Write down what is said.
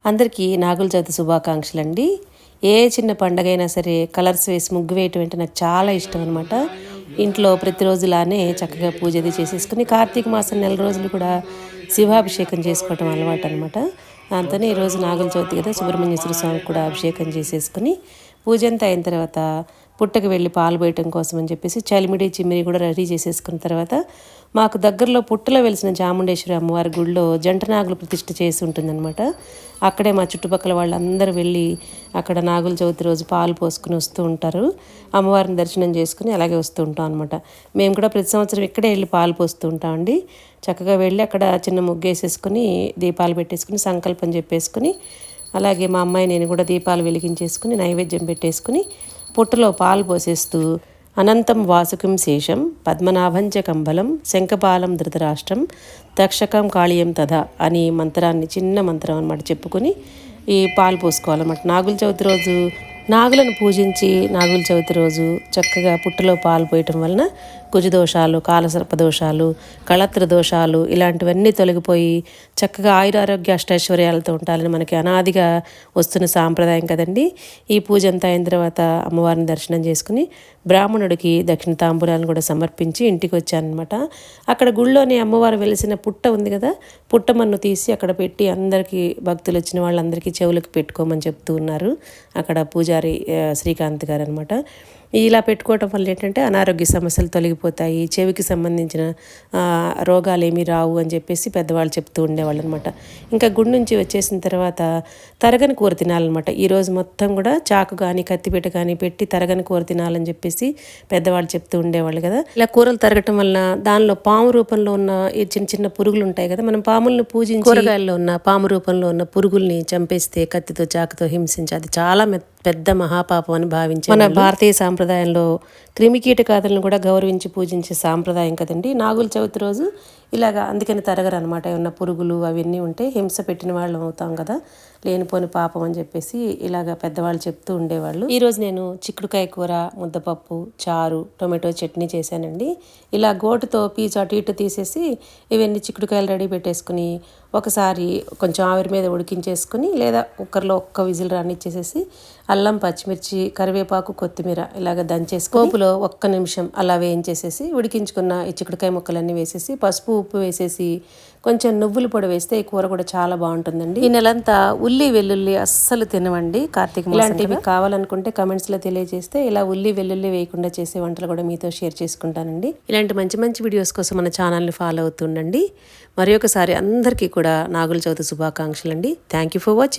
అందరికీ నాగుల చవితి శుభాకాంక్షలండి. ఏ చిన్న పండగైనా సరే కలర్స్ వేసి ముగ్గు వేయటం అంటే నాకు చాలా ఇష్టం అనమాట. ఇంట్లో ప్రతిరోజులానే చక్కగా పూజ అది చేసేసుకుని కార్తీక మాసం నెల రోజులు కూడా శివాభిషేకం చేసుకోవటం అలవాటు అనమాట. దాంతోనే ఈరోజు నాగుల చవితి కదా, సుబ్రహ్మణ్యేశ్వర స్వామికి కూడా అభిషేకం చేసేసుకుని పూజ అంతా అయిన తర్వాత పుట్టకు వెళ్ళి పాలు పోయటం కోసం అని చెప్పేసి చలిమిడి చిమ్మిడి కూడా రెడీ చేసేసుకున్న తర్వాత మాకు దగ్గరలో పుట్టలో వెలిసిన చాముండేశ్వరి అమ్మవారి గుడిలో జంట నాగులు ప్రతిష్ఠ చేసి ఉంటుందన్నమాట. అక్కడే మా చుట్టుపక్కల వాళ్ళందరూ వెళ్ళి అక్కడ నాగుల చవితి రోజు పాలు పోసుకుని వస్తూ ఉంటారు. అమ్మవారిని దర్శనం చేసుకుని అలాగే వస్తూ ఉంటాం అనమాట. మేము కూడా ప్రతి సంవత్సరం ఇక్కడే వెళ్ళి పాలు పోస్తూ ఉంటామండి. చక్కగా వెళ్ళి అక్కడ చిన్న ముగ్గు వేసేసుకుని దీపాలు పెట్టేసుకుని సంకల్పం చెప్పేసుకుని అలాగే మా అమ్మాయి నేను కూడా దీపాలు వెలిగించేసుకుని నైవేద్యం పెట్టేసుకుని పుట్టలో పాలు పోసేస్తూ అనంతం వాసుకం శేషం పద్మనాభంచ కంబలం శంఖపాలం ధృతరాష్ట్రం తక్షకం కాళీయం తథా అని మంత్రాన్ని చిన్న మంత్రం అనమాట చెప్పుకొని ఈ పాలు పోసుకోవాలన్నమాట. నాగుల చవితి రోజు నాగులను పూజించి నాగుల చవితి రోజు చక్కగా పుట్టలో పాలు పోయటం వలన కుజదోషాలు, కాలసర్ప దోషాలు, కళత్ర దోషాలు ఇలాంటివన్నీ తొలగిపోయి చక్కగా ఆయురారోగ్య అష్టైశ్వర్యాలతో ఉండాలని మనకి అనాదిగా వస్తున్న సాంప్రదాయం కదండి. ఈ పూజ అంతా అయిన తర్వాత అమ్మవారిని దర్శనం చేసుకుని బ్రాహ్మణుడికి దక్షిణ తాంబూలాలను కూడా సమర్పించి ఇంటికి వచ్చానమాట. అక్కడ గుళ్ళోని అమ్మవారు వెలిసిన పుట్ట ఉంది కదా, పుట్టమన్ను తీసి అక్కడ పెట్టి అందరికీ భక్తులు వచ్చిన వాళ్ళందరికీ చెవులకు పెట్టుకోమని చెప్తూ ఉన్నారు అక్కడ పూజారి శ్రీకాంత్ గారు అనమాట. ఇలా పెట్టుకోవటం వల్ల ఏంటంటే అనారోగ్య సమస్యలు తొలగిపోతాయి, చెవికి సంబంధించిన రోగాలు ఏమీ రావు అని చెప్పేసి పెద్దవాళ్ళు చెప్తూ ఉండేవాళ్ళు అనమాట. ఇంకా గుడి నుంచి వచ్చేసిన తర్వాత తరగని కూర తినాలన్నమాట. ఈరోజు మొత్తం కూడా చాకు కానీ కత్తిపీట కానీ పెట్టి తరగని కూర తినాలని చెప్పేసి పెద్దవాళ్ళు చెప్తూ ఉండేవాళ్ళు కదా. ఇలా కూరలు తరగటం వలన దానిలో పాము రూపంలో ఉన్న ఈ చిన్న చిన్న పురుగులు ఉంటాయి కదా, మనం పాములను పూజించి కూరగాయల్లో ఉన్న పాము రూపంలో ఉన్న పురుగుల్ని చంపేస్తే కత్తితో చాకుతో హింసించి అది చాలా పెద్ద మహాపాపం అని భావించారు. మన భారతీయ సాంప్రదాయంలో క్రిమికీటకాదులను కూడా గౌరవించి పూజించే సాంప్రదాయం కదండి నాగుల చవితి రోజు. ఇలాగా అందుకని తరగరు అనమాట. ఏమన్నా పురుగులు అవన్నీ ఉంటే హింస పెట్టిన వాళ్ళం అవుతాం కదా, లేనిపోని పాపం అని చెప్పేసి ఇలాగ పెద్దవాళ్ళు చెప్తూ ఉండేవాళ్ళు. ఈరోజు నేను చిక్కుడుకాయ కూర, ముద్దపప్పు, చారు, టొమాటో చట్నీ చేశానండి. ఇలా గోటుతో పీచు అటు ఇటు తీసేసి ఇవన్నీ చిక్కుడుకాయలు రెడీ పెట్టేసుకుని ఒకసారి కొంచెం ఆవిరి మీద ఉడికించేసుకుని లేదా కుక్కర్లో ఒక్క విజిల్ రానిచ్చేసేసి అల్లం, పచ్చిమిర్చి, కరివేపాకు, కొత్తిమీర ఇలాగ దంచేసి పోపులో ఒక్క నిమిషం అలా వేయించేసేసి ఉడికించుకున్న ఈ చిక్కుడుకాయ ముక్కలన్నీ వేసేసి పసుపు, ఉప్పు వేసేసి కొంచెం నువ్వుల పొడి వేస్తే ఈ కూర కూడా చాలా బాగుంటుందండి. ఈ నెలంతా ఉల్లి వెల్లుల్లి అస్సలు తినవండి కార్తీక మాసం. ఇలాంటివి కావాలనుకుంటే కమెంట్స్లో తెలియజేస్తే ఇలా ఉల్లి వెల్లుల్లి వేయకుండా చేసే వంటలు కూడా మీతో షేర్ చేసుకుంటానండి. ఇలాంటి మంచి మంచి వీడియోస్ కోసం మన ఛానల్ని ఫాలో అవుతుండండి. మరి ఒకసారి అందరికీ కూడా నాగుల చవితి శుభాకాంక్షలు అండి. Thank you for watching.